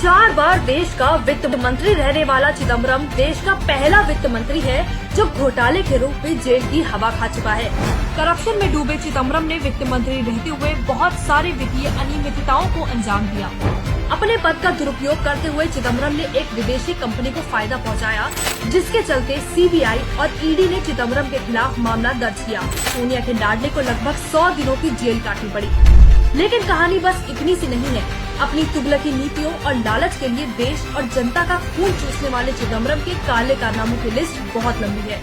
4 बार देश का वित्त मंत्री रहने वाला चिदम्बरम देश का पहला वित्त मंत्री है जो घोटाले के रूप में जेल की हवा खा चुका है। करप्शन में डूबे चिदम्बरम ने वित्त मंत्री रहते हुए बहुत सारे वित्तीय अनियमितताओं को अंजाम दिया। अपने पद का दुरुपयोग करते हुए चिदम्बरम ने एक विदेशी कंपनी को फायदा पहुंचाया, जिसके चलते सीबीआई और ईडी ने चिदम्बरम के खिलाफ मामला दर्ज किया। सोनिया के लाडले को लगभग 100 दिनों की जेल काटनी पड़ी। लेकिन कहानी बस इतनी सी नहीं है। अपनी तुगलकी नीतियों और लालच के लिए देश और जनता का खून चूसने वाले चिदम्बरम के काले कारनामों की लिस्ट बहुत लंबी है।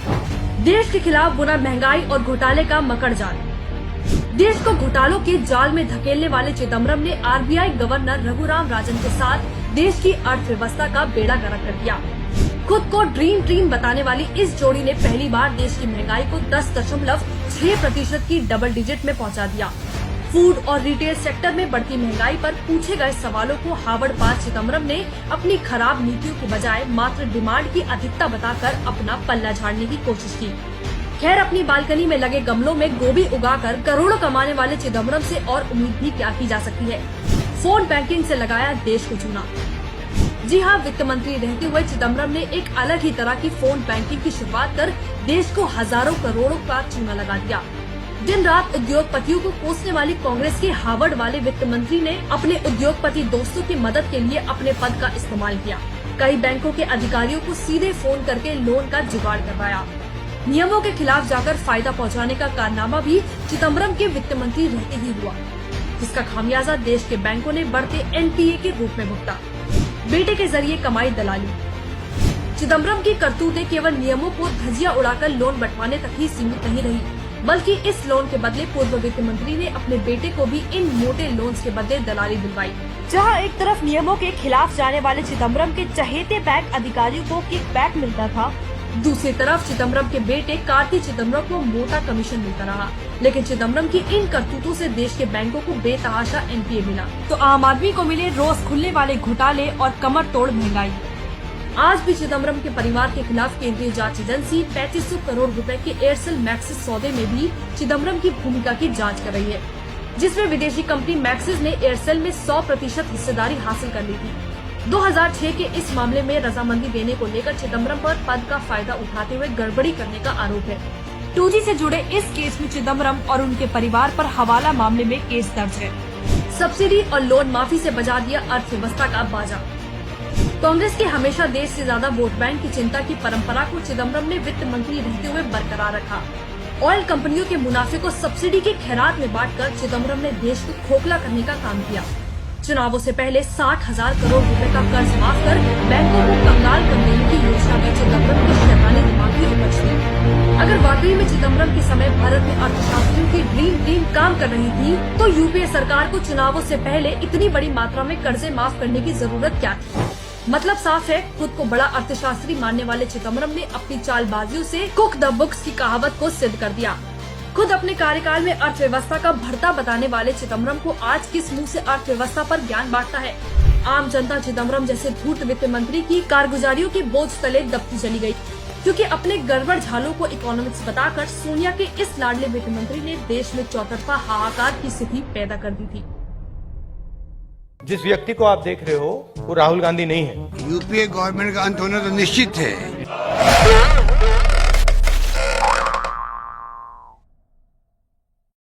देश के खिलाफ बुना महंगाई और घोटाले का मकड़ जाल। देश को घोटालों के जाल में धकेलने वाले चिदम्बरम ने आरबीआई गवर्नर रघुराम राजन के साथ देश की अर्थव्यवस्था का बेड़ा गर्क कर दिया। खुद को ड्रीम टीम बताने वाली इस जोड़ी ने पहली बार देश की महंगाई को 10.6% की डबल डिजिट में पहुंचा दिया। फूड और रिटेल सेक्टर में बढ़ती महंगाई पर पूछे गए सवालों को हावड़ पास चिदम्बरम ने अपनी खराब नीतियों के बजाय मात्र डिमांड की अधिकता बताकर अपना पल्ला झाड़ने की कोशिश की। खैर, अपनी बालकनी में लगे गमलों में गोभी उगाकर करोड़ों कमाने वाले चिदम्बरम से और उम्मीद भी क्या की जा सकती है। फोन बैंकिंग से लगाया देश को चूना। जी हाँ, वित्त मंत्री रहते हुए चिदम्बरम ने एक अलग ही तरह की फोन बैंकिंग की शुरुआत कर देश को हजारों करोड़ों का चूना लगा दिया। दिन रात उद्योगपतियों को कोसने वाली कांग्रेस के हार्वर्ड वाले वित्त मंत्री ने अपने उद्योगपति दोस्तों की मदद के लिए अपने पद का इस्तेमाल किया। कई बैंकों के अधिकारियों को सीधे फोन करके लोन का जुगाड़ करवाया। नियमों के खिलाफ जाकर फायदा पहुंचाने का कारनामा भी चिदम्बरम के वित्त मंत्री रहते ही हुआ, जिसका खामियाजा देश के बैंकों ने बढ़ते एनपीए के रूप में भुगता। बेटे के जरिए कमाई दलाली। चिदम्बरम की करतूतें केवल नियमों को धज्जियां उड़ाकर लोन बंटवाने तक ही सीमित नहीं रही, बल्कि इस लोन के बदले पूर्व वित्त मंत्री ने अपने बेटे को भी इन मोटे लोन्स के बदले दलाली दिलवाई। जहां एक तरफ नियमों के खिलाफ जाने वाले चिदम्बरम के चहेते बैंक अधिकारियों को किकबैक मिलता था, दूसरी तरफ चिदम्बरम के बेटे कार्ति चिदम्बरम को मोटा कमीशन मिलता रहा। लेकिन चिदम्बरम की इन करतूतों से देश के बैंकों को बेतहाशा एनपीए मिला, तो आम आदमी को मिले रोज खुलने वाले घोटाले और कमर तोड़ महंगाई। आज भी चिदम्बरम के परिवार के खिलाफ केंद्रीय जांच एजेंसी 3500 करोड़ रुपए के एयरसेल मैक्सिस सौदे में भी चिदम्बरम की भूमिका की जांच कर रही है, जिसमें विदेशी कंपनी मैक्सिस ने एयरसेल में 100% हिस्सेदारी हासिल कर ली थी। 2006 के इस मामले में रजामंदी देने को लेकर चिदम्बरम पर पद का फायदा उठाते हुए गड़बड़ी करने का आरोप है। 2G से जुड़े इस केस में चिदम्बरम और उनके परिवार पर हवाला मामले में केस दर्ज है। सब्सिडी और लोन माफी से बजा दिया अर्थव्यवस्था का बाजा। कांग्रेस के हमेशा देश से ज्यादा वोट बैंक की चिंता की परंपरा को चिदम्बरम ने वित्त मंत्री रहते हुए बरकरार रखा। ऑयल कंपनियों के मुनाफे को सब्सिडी की खैरात में बांटकर चिदम्बरम ने देश को खोखला करने का काम किया। चुनावों से पहले 60,000 करोड़ रुपए का कर्ज माफ कर बैंकों को कंगाल कर देने की योजना में चिदम्बरम के शैतानी दिमाग की उपज थी। अगर वाकई में चिदम्बरम के समय भारत में अर्थशास्त्रियों की ड्रीम टीम काम कर रही थी, तो यूपीए सरकार को चुनावों से पहले इतनी बड़ी मात्रा में कर्जे माफ करने की जरूरत क्या थी। मतलब साफ है, खुद को बड़ा अर्थशास्त्री मानने वाले चिदम्बरम ने अपनी चालबाजियों से कुक द बुक्स की कहावत को सिद्ध कर दिया। खुद अपने कार्यकाल में अर्थव्यवस्था का भरता बताने वाले चिदम्बरम को आज किस मुंह से अर्थव्यवस्था पर ज्ञान बांटता है। आम जनता चिदम्बरम जैसे धूर्त वित्त मंत्री की कारगुजारियों के बोझ तले दबती चली गई, क्योंकि अपने गड़बड़ झालों को इकोनॉमिक्स बताकर सोनिया के इस लाडले वित्त मंत्री ने देश में चौतरफा हाहाकार की स्थिति पैदा कर दी थी। जिस व्यक्ति को आप देख रहे हो वो राहुल गांधी नहीं है। यूपीए गवर्नमेंट का अंत होना तो निश्चित है।